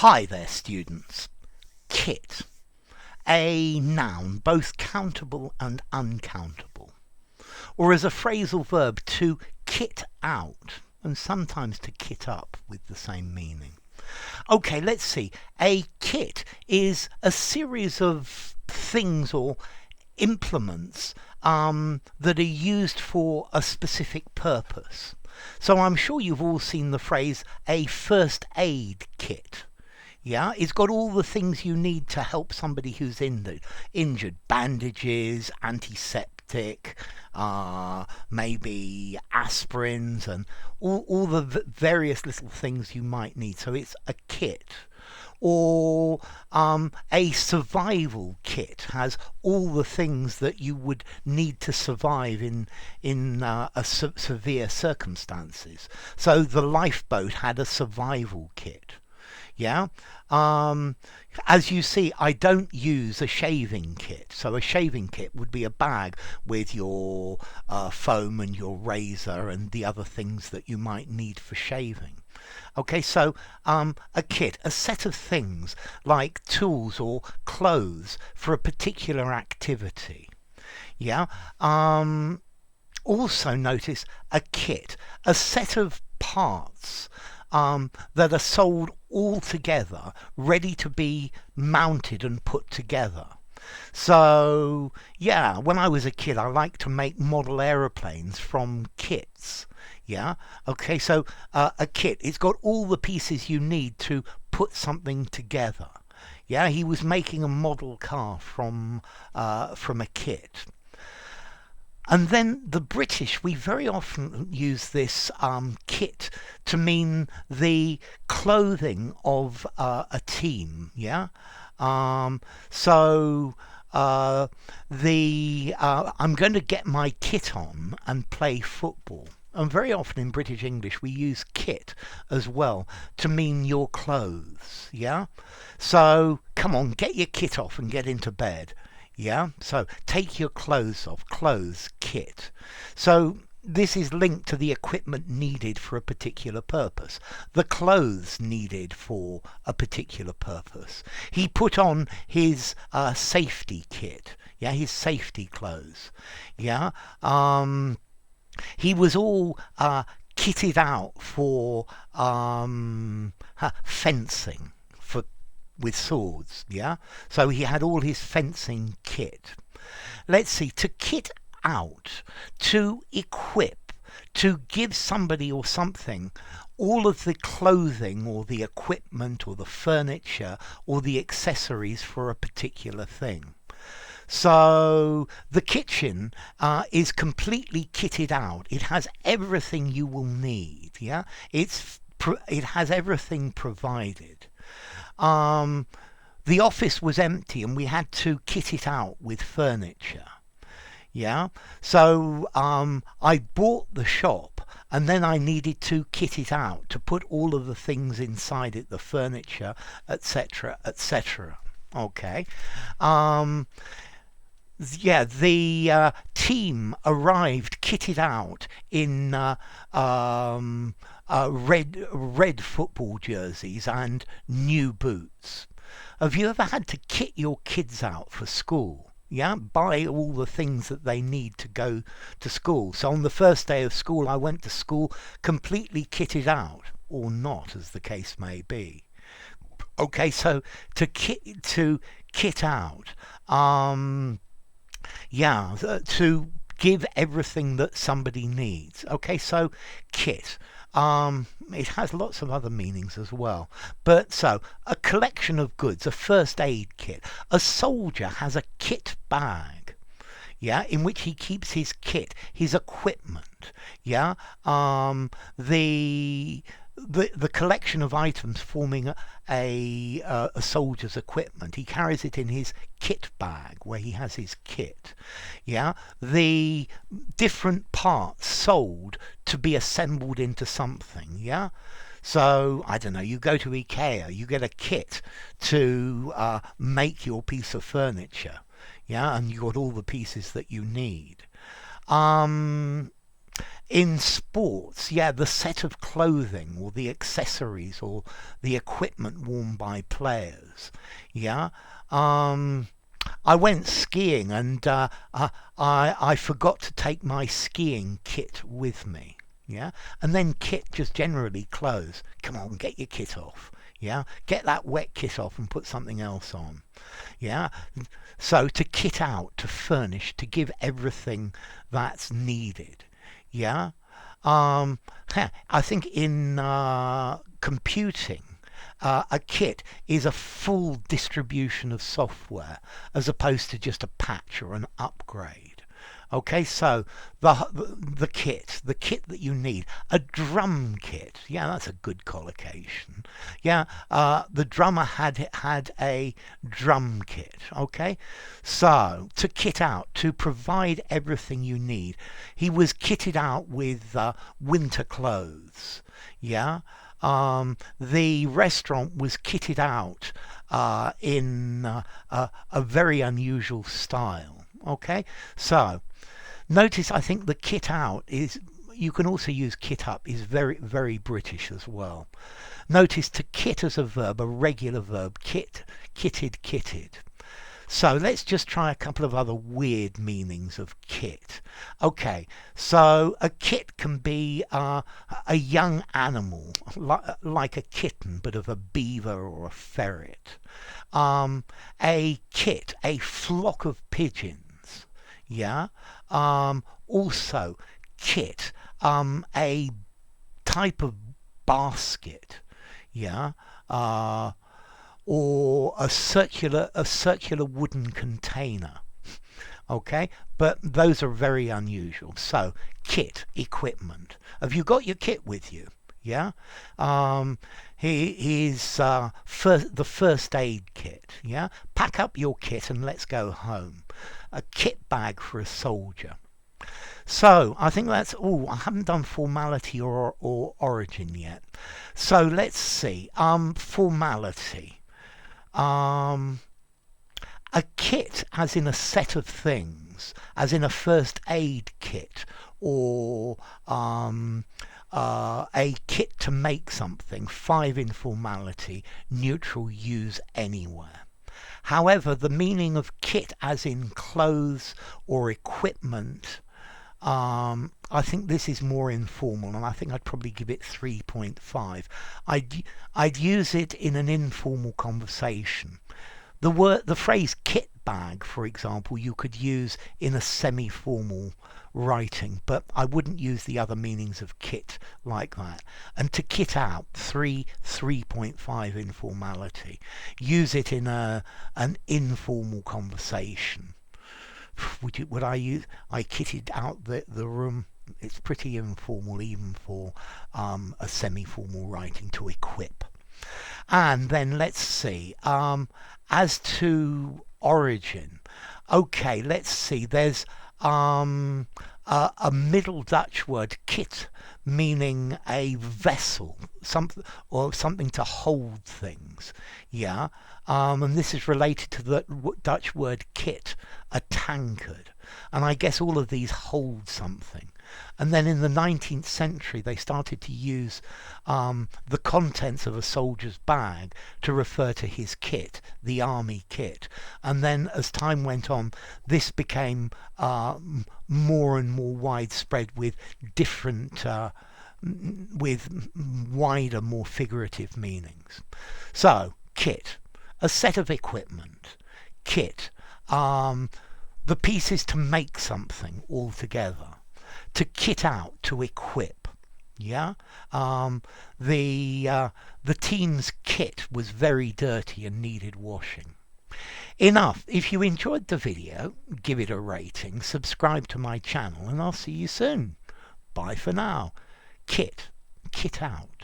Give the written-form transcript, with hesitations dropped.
Hi there, students. Kit. A noun, both countable and uncountable. Or as a phrasal verb, to kit out, and sometimes to kit up with the same meaning. Okay, let's see. A kit is a series of things or implements that are used for a specific purpose. So I'm sure you've all seen the phrase a first aid kit. Yeah, it's got all the things you need to help somebody who's injured. Bandages, antiseptic, maybe aspirins, and all the various little things you might need. So it's a kit. Or a survival kit has all the things that you would need to survive in severe circumstances. So the lifeboat had a survival kit. Yeah. As you see, I don't use a shaving kit. So a shaving kit would be a bag with your foam and your razor and the other things that you might need for shaving. Okay, so a kit, a set of things like tools or clothes for a particular activity. Yeah. Also notice a kit, a set of parts that are sold all together, ready to be mounted and put together. So, yeah, when I was a kid, I liked to make model aeroplanes from kits. Yeah, okay, so a kit, it's got all the pieces you need to put something together. Yeah, he was making a model car from a kit. And then the British, we very often use this kit to mean the clothing of a team. Yeah. So I'm going to get my kit on and play football. And very often in British English we use kit as well to mean your clothes. Yeah. So come on, get your kit off and get into bed. Yeah, so take your clothes off, clothes, kit. So this is linked to the equipment needed for a particular purpose, the clothes needed for a particular purpose. He put on his safety kit, yeah, his safety clothes. Yeah, he was all kitted out for fencing, for with swords. Yeah, so he had all his fencing kit. Let's see, to kit out, to equip, to give somebody or something all of the clothing or the equipment or the furniture or the accessories for a particular thing. So the kitchen is completely kitted out. It has everything you will need. Yeah, it has everything provided. The office was empty and we had to kit it out with furniture. Yeah, so I bought the shop and then I needed to kit it out to put all of the things inside it, the furniture, etc., etc. Okay. Yeah, the team arrived kitted out in red football jerseys and new boots. Have you ever had to kit your kids out for school? Yeah, buy all the things that they need to go to school. So on the first day of school, I went to school completely kitted out, or not, as the case may be. Okay, so to kit out. Yeah, to give everything that somebody needs. Okay, so kit. It has lots of other meanings as well. But so, a collection of goods, a first aid kit. A soldier has a kit bag, yeah, in which he keeps his kit, his equipment. Yeah, the collection of items forming a soldier's equipment. He carries it in his kit bag where he has his kit. Yeah, the different parts sold to be assembled into something. Yeah. So, I don't know, you go to IKEA, you get a kit to make your piece of furniture. Yeah, and you got all the pieces that you need. In sports, yeah, the set of clothing or the accessories or the equipment worn by players. Yeah. Um, I went skiing and I forgot to take my skiing kit with me. Yeah. And then kit, just generally clothes. Come on, get your kit off. Yeah. Get that wet kit off and put something else on. Yeah. So to kit out, to furnish, to give everything that's needed. Yeah. Um, I think in computing, a kit is a full distribution of software as opposed to just a patch or an upgrade. Okay, so the kit that you need, a drum kit. Yeah, that's a good collocation. Yeah, the drummer had a drum kit. Okay, so to kit out, to provide everything you need, he was kitted out with winter clothes. Yeah. The restaurant was kitted out in a very unusual style. Okay, so notice I think the kit out is, you can also use kit up, is very, very British as well. Notice to kit as a verb, a regular verb, kit, kitted, kitted. So let's just try a couple of other weird meanings of kit. Okay, so a kit can be a young animal, like a kitten, but of a beaver or a ferret. A kit, a flock of pigeons. Yeah. Also, kit, a type of basket. Yeah. Or a circular wooden container. Okay, but those are very unusual. So kit, equipment. Have you got your kit with you? Yeah. He's the first aid kit. Yeah. Pack up your kit and let's go home. A kit bag for a soldier. So I think that's all. I haven't done formality or origin yet. So let's see. Formality. Um, a kit, as in a set of things, as in a first aid kit, or a kit to make something. 5 in formality, neutral, use anywhere. However, the meaning of kit, as in clothes or equipment, I think this is more informal, and I think I'd probably give it 3.5. I'd use it in an informal conversation. The phrase kit bag, for example, you could use in a semi-formal writing, but I wouldn't use the other meanings of kit like that. And to kit out, 3.5 informality. Use it in an informal conversation. Would I use? I kitted out the room. It's pretty informal, even for a semi-formal writing, to equip. And then let's see. As to origin, okay, let's see. There's a Middle Dutch word, kit, meaning a vessel, something or something to hold things. Yeah. And this is related to the Dutch word kit, a tankard. And I guess all of these hold something. And then in the 19th century, they started to use the contents of a soldier's bag to refer to his kit, the army kit. And then as time went on, this became more and more widespread with different, with wider, more figurative meanings. So, kit, a set of equipment. Kit, the pieces to make something all together. To kit out, to equip. Yeah. The team's kit was very dirty and needed washing. Enough. If you enjoyed the video, give it a rating, subscribe to my channel, and I'll see you soon. Bye for now. Kit out.